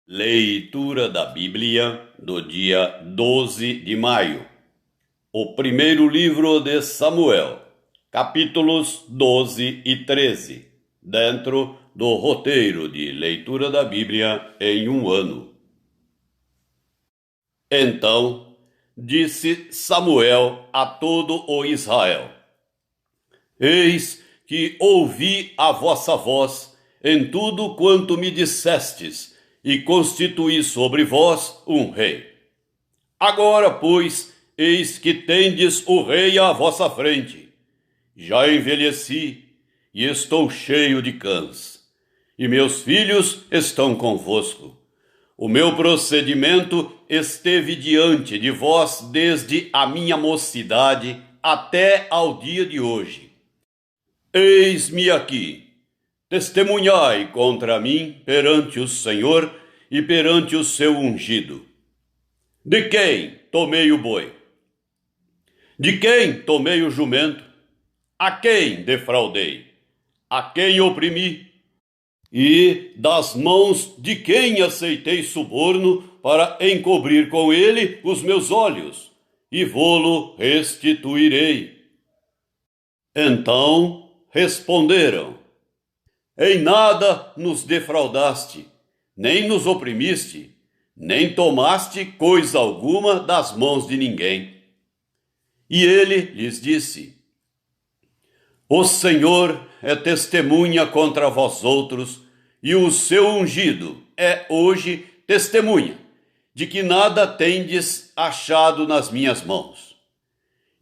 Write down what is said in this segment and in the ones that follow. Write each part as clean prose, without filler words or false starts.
Leitura da Bíblia do dia 12 de maio. O primeiro livro de Samuel, capítulos 12 e 13, dentro do roteiro de leitura da Bíblia em um ano. Então disse Samuel a todo o Israel: Eis que ouvi a vossa voz em tudo quanto me dissestes, e constituí sobre vós um rei. Agora, pois, eis que tendes o rei à vossa frente. Já envelheci e estou cheio de cãs, e meus filhos estão convosco. O meu procedimento esteve diante de vós desde a minha mocidade até ao dia de hoje. Eis-me aqui. Testemunhai contra mim perante o Senhor e perante o seu ungido. De quem tomei o boi? De quem tomei o jumento? A quem defraudei? A quem oprimi? E das mãos de quem aceitei suborno para encobrir com ele os meus olhos, e vô-lo restituirei. Então responderam: Em nada nos defraudaste, nem nos oprimiste, nem tomaste coisa alguma das mãos de ninguém. E ele lhes disse: O Senhor é testemunha contra vós outros, e o seu ungido é hoje testemunha, de que nada tendes achado nas minhas mãos.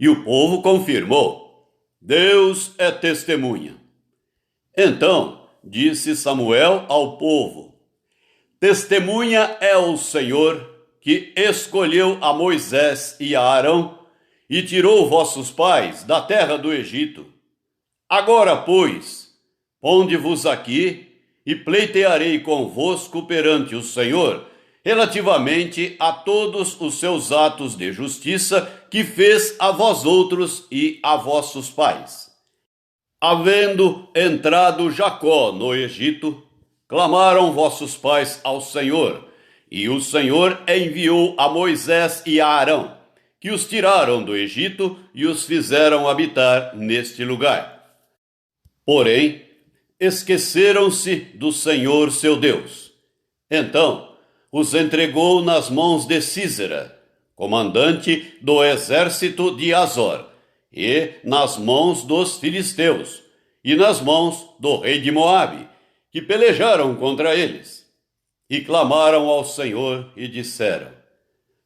E o povo confirmou: Deus é testemunha. Então disse Samuel ao povo: Testemunha é o Senhor, que escolheu a Moisés e a Arão, e tirou vossos pais da terra do Egito. Agora, pois, ponde-vos aqui, e pleitearei convosco perante o Senhor, relativamente a todos os seus atos de justiça que fez a vós outros e a vossos pais. Havendo entrado Jacó no Egito, clamaram vossos pais ao Senhor, e o Senhor enviou a Moisés e a Arão, que os tiraram do Egito e os fizeram habitar neste lugar. Porém, esqueceram-se do Senhor seu Deus. Então os entregou nas mãos de Sísera, comandante do exército de Azor, e nas mãos dos filisteus, e nas mãos do rei de Moabe, que pelejaram contra eles. E clamaram ao Senhor e disseram: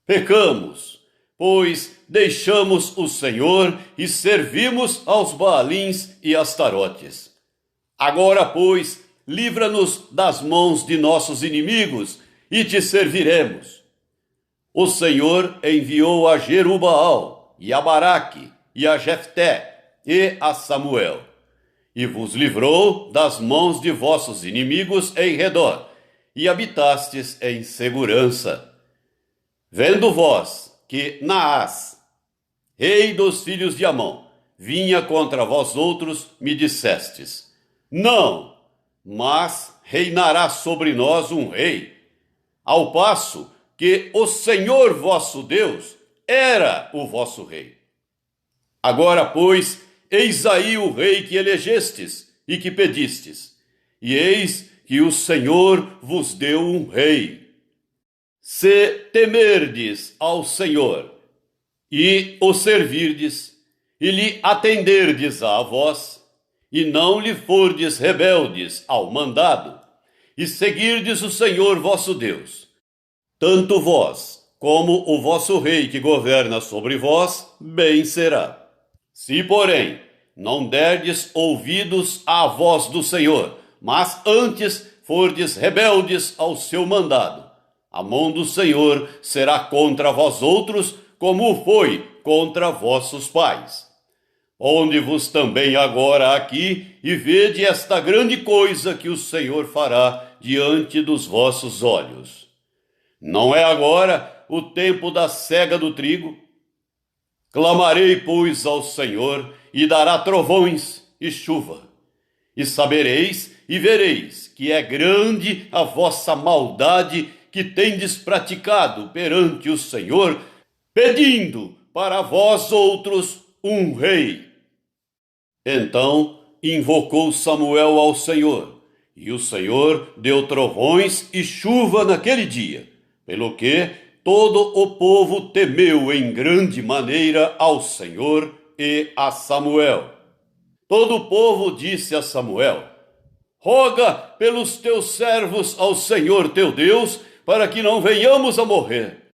Pecamos, pois deixamos o Senhor e servimos aos Baalins e Astarotes. Agora, pois, livra-nos das mãos de nossos inimigos e te serviremos. O Senhor enviou a Jerubaal e a Baraque, e a Jefté, e a Samuel, e vos livrou das mãos de vossos inimigos em redor, e habitastes em segurança. Vendo vós que Naás, rei dos filhos de Amon, vinha contra vós outros, me dissestes: Não, mas reinará sobre nós um rei, ao passo que o Senhor vosso Deus era o vosso rei. Agora, pois, eis aí o rei que elegestes e que pedistes, e eis que o Senhor vos deu um rei. Se temerdes ao Senhor, e o servirdes, e lhe atenderdes à voz, e não lhe fordes rebeldes ao mandado, e seguirdes o Senhor vosso Deus, tanto vós como o vosso rei que governa sobre vós, bem será. Se, porém, não derdes ouvidos à voz do Senhor, mas antes fordes rebeldes ao seu mandado, a mão do Senhor será contra vós outros, como foi contra vossos pais. Ponde-vos também agora aqui, e vede esta grande coisa que o Senhor fará diante dos vossos olhos. Não é agora o tempo da cega do trigo? Clamarei, pois, ao Senhor, e dará trovões e chuva. E sabereis e vereis que é grande a vossa maldade que tendes praticado perante o Senhor, pedindo para vós outros um rei. Então invocou Samuel ao Senhor, e o Senhor deu trovões e chuva naquele dia, pelo que todo o povo temeu em grande maneira ao Senhor e a Samuel. Todo o povo disse a Samuel: roga pelos teus servos ao Senhor teu Deus, para que não venhamos a morrer.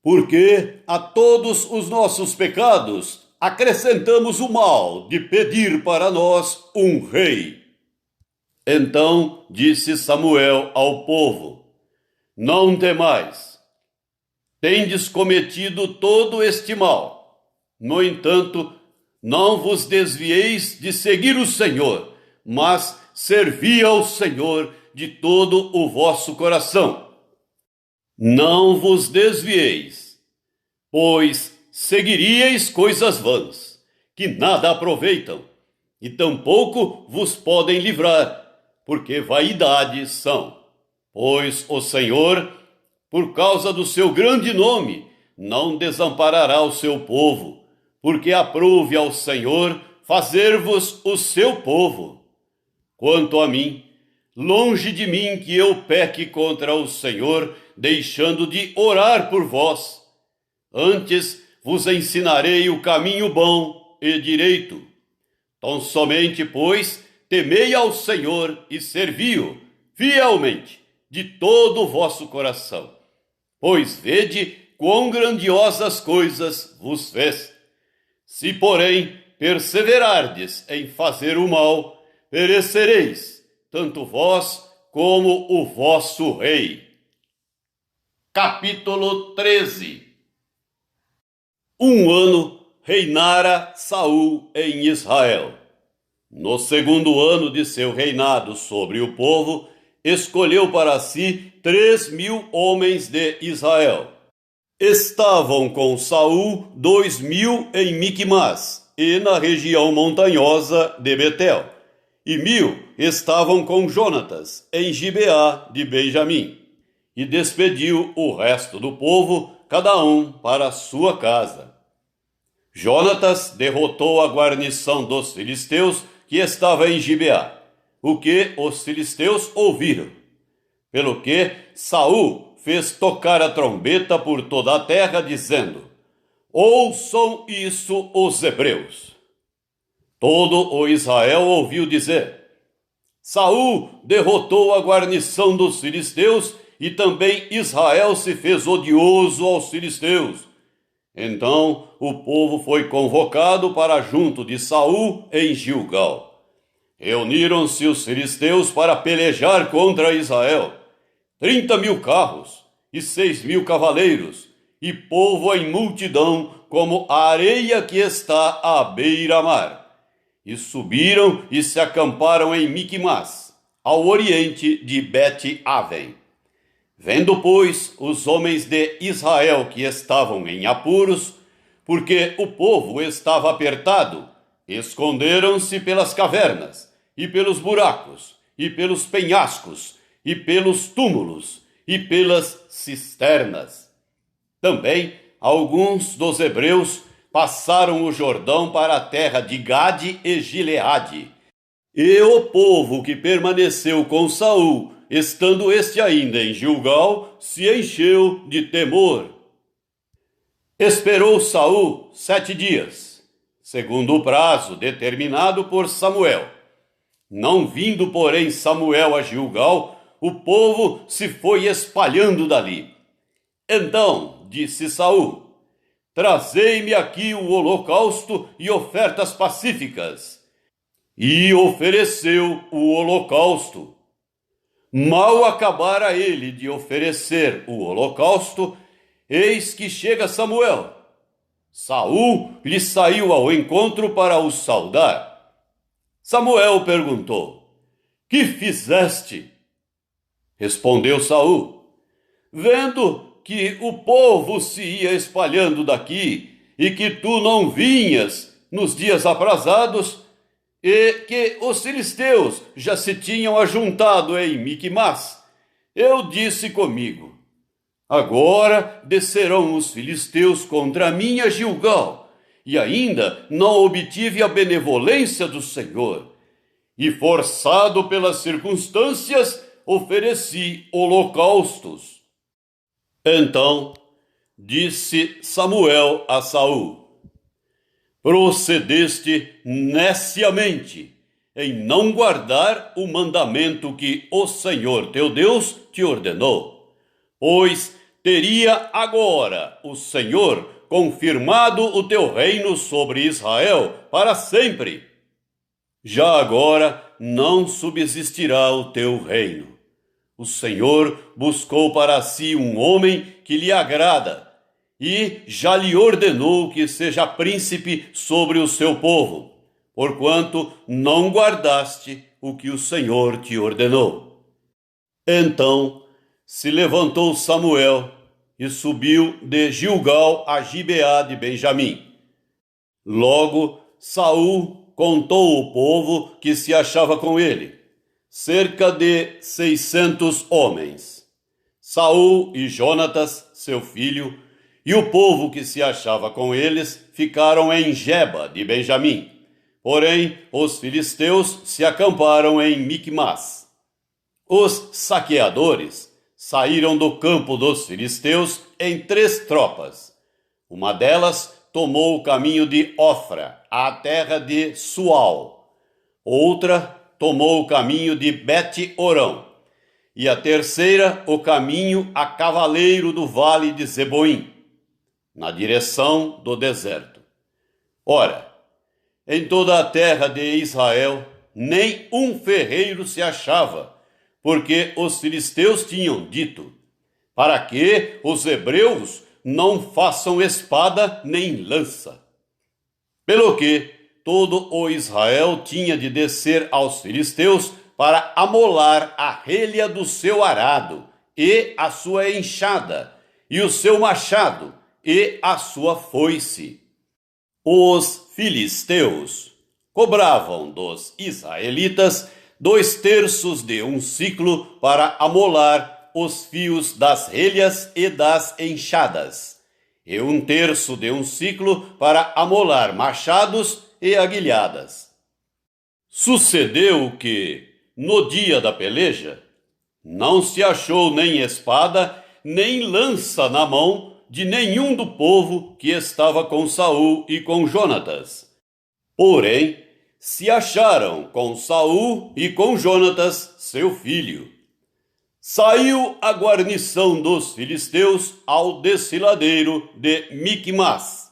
Porque a todos os nossos pecados acrescentamos o mal de pedir para nós um rei. Então disse Samuel ao povo: não temais. Tendes cometido todo este mal. No entanto, não vos desvieis de seguir o Senhor, mas servi ao Senhor de todo o vosso coração. Não vos desvieis, pois seguiríeis coisas vãs, que nada aproveitam, e tampouco vos podem livrar, porque vaidades são. Pois o Senhor, por causa do seu grande nome, não desamparará o seu povo, porque aprouve ao Senhor fazer-vos o seu povo. Quanto a mim, longe de mim que eu peque contra o Senhor, deixando de orar por vós. Antes vos ensinarei o caminho bom e direito. Tão somente, pois, temei ao Senhor e servi-o fielmente, de todo o vosso coração. Pois vede quão grandiosas coisas vos fez. Se, porém, perseverardes em fazer o mal, perecereis, tanto vós como o vosso rei. Capítulo 13. Um ano reinara Saul em Israel. No segundo ano de seu reinado sobre o povo, escolheu para si 3.000 homens de Israel. Estavam com Saul 2.000 em Miquimás e na região montanhosa de Betel, e 1.000 estavam com Jonatas em Gibeá de Benjamim, e despediu o resto do povo, cada um para sua casa. Jonatas derrotou a guarnição dos filisteus que estava em Gibeá, o que os filisteus ouviram. Pelo que Saul fez tocar a trombeta por toda a terra, dizendo: ouçam isso os hebreus. Todo o Israel ouviu dizer: Saul derrotou a guarnição dos filisteus, e também Israel se fez odioso aos filisteus. Então o povo foi convocado para junto de Saul em Gilgal. Reuniram-se os filisteus para pelejar contra Israel. 30.000 carros e 6.000 cavaleiros, e povo em multidão como a areia que está à beira-mar. E subiram e se acamparam em Miquimás, ao oriente de Bet-Aven. Vendo, pois, os homens de Israel que estavam em apuros, porque o povo estava apertado, esconderam-se pelas cavernas, e pelos buracos, e pelos penhascos, e pelos túmulos, e pelas cisternas. Também alguns dos hebreus passaram o Jordão para a terra de Gade e Gileade. E o povo que permaneceu com Saul, estando este ainda em Gilgal, se encheu de temor. Esperou Saul 7 dias, segundo o prazo determinado por Samuel. Não vindo, porém, Samuel a Gilgal, o povo se foi espalhando dali. Então disse Saul: trazei-me aqui o holocausto e ofertas pacíficas. E ofereceu o holocausto. Mal acabara ele de oferecer o holocausto, eis que chega Samuel. Saul lhe saiu ao encontro para o saudar. Samuel perguntou: que fizeste? Respondeu Saul: vendo que o povo se ia espalhando daqui e que tu não vinhas nos dias aprazados, e que os filisteus já se tinham ajuntado em Miquimás, eu disse comigo: Agora descerão os filisteus contra mim a Gilgal, e ainda não obtive a benevolência do Senhor. E forçado pelas circunstâncias, ofereci holocaustos. Então disse Samuel a Saul: procedeste neciamente em não guardar o mandamento que o Senhor teu Deus te ordenou, pois teria agora o Senhor confirmado o teu reino sobre Israel para sempre. Já agora não subsistirá o teu reino. O Senhor buscou para si um homem que lhe agrada, e já lhe ordenou que seja príncipe sobre o seu povo, porquanto não guardaste o que o Senhor te ordenou. Então se levantou Samuel e subiu de Gilgal a Gibeá de Benjamim. Logo Saul contou o povo que se achava com ele, cerca de 600 homens. Saul e Jonatas, seu filho, e o povo que se achava com eles ficaram em Geba de Benjamim. Porém, os filisteus se acamparam em Micmas. Os saqueadores saíram do campo dos filisteus em 3 tropas. Uma delas tomou o caminho de Ofra, à terra de Sual. Outra tomou o caminho de Bet-Orão. E a terceira o caminho a cavaleiro do vale de Zeboim, na direção do deserto. Ora, em toda a terra de Israel, nem um ferreiro se achava, porque os filisteus tinham dito: para que os hebreus não façam espada nem lança. Pelo que todo o Israel tinha de descer aos filisteus para amolar a relha do seu arado, e a sua enxada, e o seu machado, e a sua foice. Os filisteus cobravam dos israelitas 2/3 de um siclo para amolar os fios das relhas e das enxadas, e 1/3 de um siclo para amolar machados e aguilhadas. Sucedeu que, no dia da peleja, não se achou nem espada, nem lança na mão de nenhum do povo que estava com Saul e com Jonatas. Porém, se acharam com Saul e com Jonatas, seu filho. Saiu a guarnição dos filisteus ao desfiladeiro de Micmas.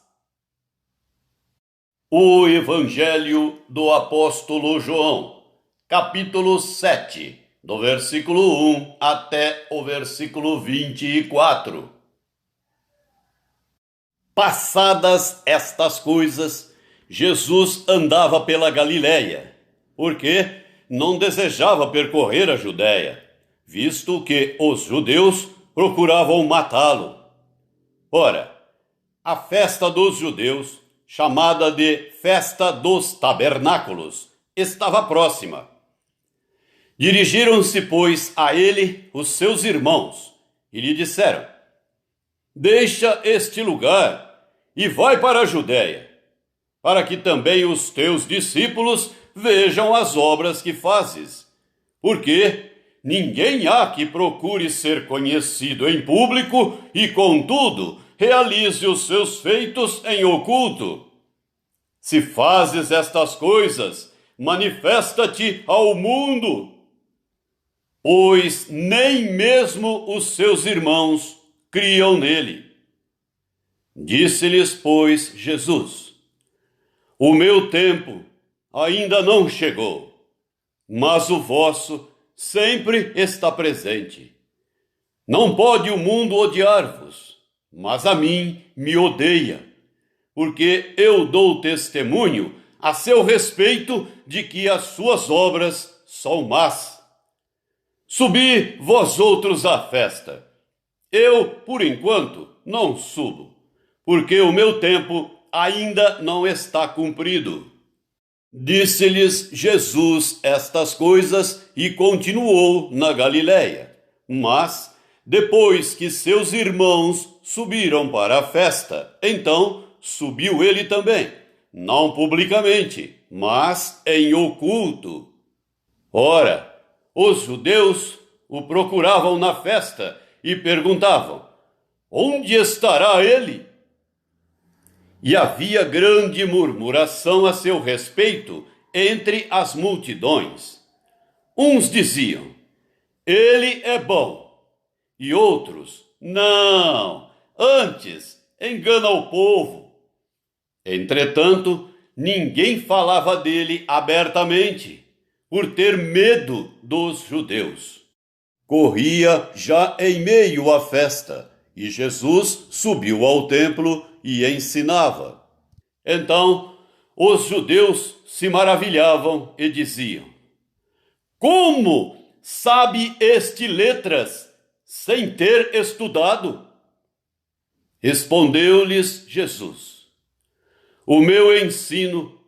O Evangelho do Apóstolo João, capítulo 7, do versículo 1 até o versículo 24. Passadas estas coisas, Jesus andava pela Galiléia, porque não desejava percorrer a Judéia, visto que os judeus procuravam matá-lo. Ora, a festa dos judeus, chamada de Festa dos Tabernáculos, estava próxima. Dirigiram-se, pois, a ele os seus irmãos, e lhe disseram: deixa este lugar e vai para a Judéia, para que também os teus discípulos vejam as obras que fazes. Porque ninguém há que procure ser conhecido em público e, contudo, realize os seus feitos em oculto. Se fazes estas coisas, manifesta-te ao mundo, pois nem mesmo os seus irmãos criam nele. Disse-lhes, pois, Jesus: o meu tempo ainda não chegou, mas o vosso sempre está presente. Não pode o mundo odiar-vos, mas a mim me odeia, porque eu dou testemunho a seu respeito de que as suas obras são más. Subi vós outros à festa. Eu, por enquanto, não subo, porque o meu tempo ainda não está cumprido. Disse-lhes Jesus estas coisas e continuou na Galiléia, mas Depois que seus irmãos subiram para a festa, então subiu ele também, não publicamente, mas em oculto. Ora, os judeus o procuravam na festa e perguntavam: onde estará ele? E havia grande murmuração a seu respeito entre as multidões. Uns diziam: ele é bom. E outros: não, antes engana o povo. Entretanto, ninguém falava dele abertamente, por ter medo dos judeus. Corria já em meio à festa, e Jesus subiu ao templo e ensinava. Então, os judeus se maravilhavam e diziam: como sabe este letras sem ter estudado? Respondeu-lhes Jesus: o meu ensino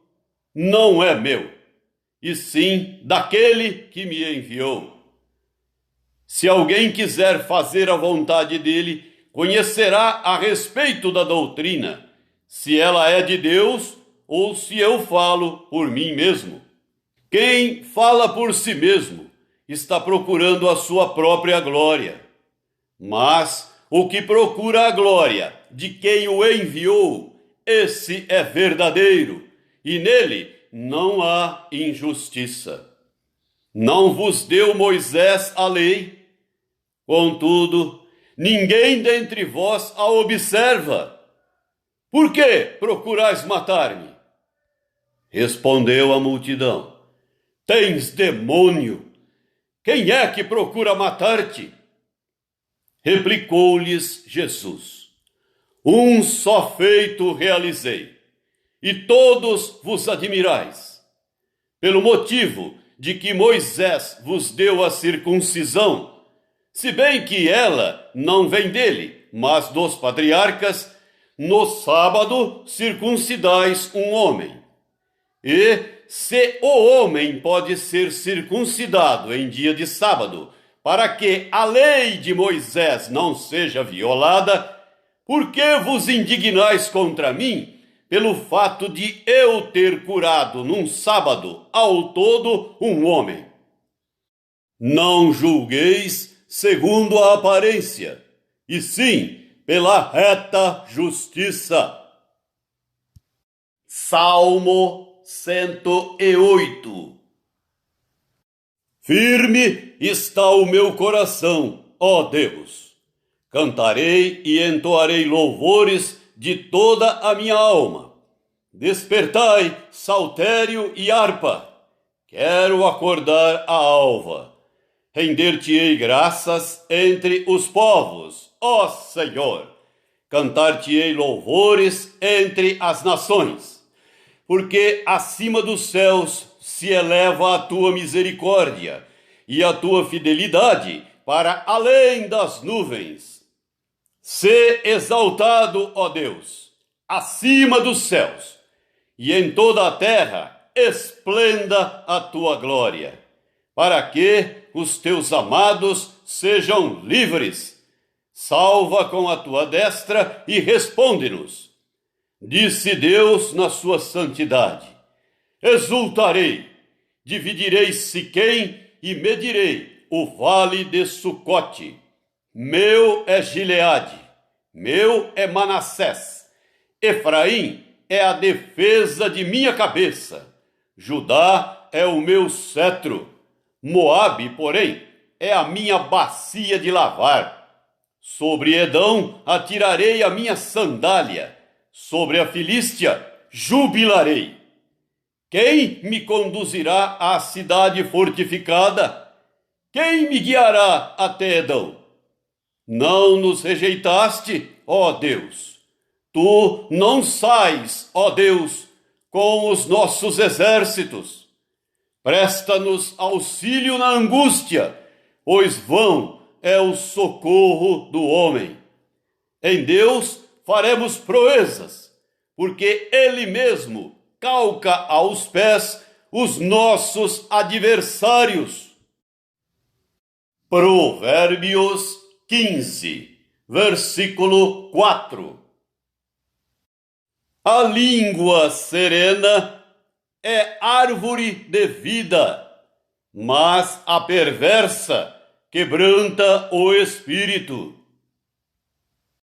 não é meu, e sim daquele que me enviou. Se alguém quiser fazer a vontade dele, conhecerá a respeito da doutrina, se ela é de Deus ou se eu falo por mim mesmo. Quem fala por si mesmo está procurando a sua própria glória. Mas o que procura a glória de quem o enviou, esse é verdadeiro, e nele não há injustiça. Não vos deu Moisés a lei? Contudo, ninguém dentre vós a observa. Por que procurais matar-me? Respondeu a multidão: tens demônio! Quem é que procura matar-te? Replicou-lhes Jesus: um só feito realizei, e todos vos admirais, pelo motivo de que Moisés vos deu a circuncisão, se bem que ela não vem dele, mas dos patriarcas. No sábado circuncidais um homem. E se o homem pode ser circuncidado em dia de sábado, para que a lei de Moisés não seja violada, por que vos indignais contra mim pelo fato de eu ter curado num sábado ao todo um homem? Não julgueis segundo a aparência, e sim pela reta justiça. Salmo 108. Firme está o meu coração, ó Deus. Cantarei e entoarei louvores de toda a minha alma. Despertai, saltério e harpa. Quero acordar a alva. Render-te-ei graças entre os povos, ó Senhor. Cantar-te-ei louvores entre as nações. Porque acima dos céus se eleva a tua misericórdia e a tua fidelidade para além das nuvens. Sê exaltado, ó Deus, acima dos céus, e em toda a terra esplenda a tua glória, para que os teus amados sejam livres. Salva com a tua destra e responde-nos. Disse Deus na sua santidade: exultarei, dividirei Siquém e medirei o vale de Sucote. Meu é Gileade, meu é Manassés. Efraim é a defesa de minha cabeça. Judá é o meu cetro. Moabe, porém, é a minha bacia de lavar. Sobre Edom atirarei a minha sandália. Sobre a Filístia jubilarei. Quem me conduzirá à cidade fortificada? Quem me guiará até Edom? Não nos rejeitaste, ó Deus. Tu não sais, ó Deus, com os nossos exércitos. Presta-nos auxílio na angústia, pois vão é o socorro do homem. Em Deus faremos proezas, porque Ele mesmo calca aos pés os nossos adversários. Provérbios 15, versículo 4. A língua serena é árvore de vida, mas a perversa quebranta o espírito.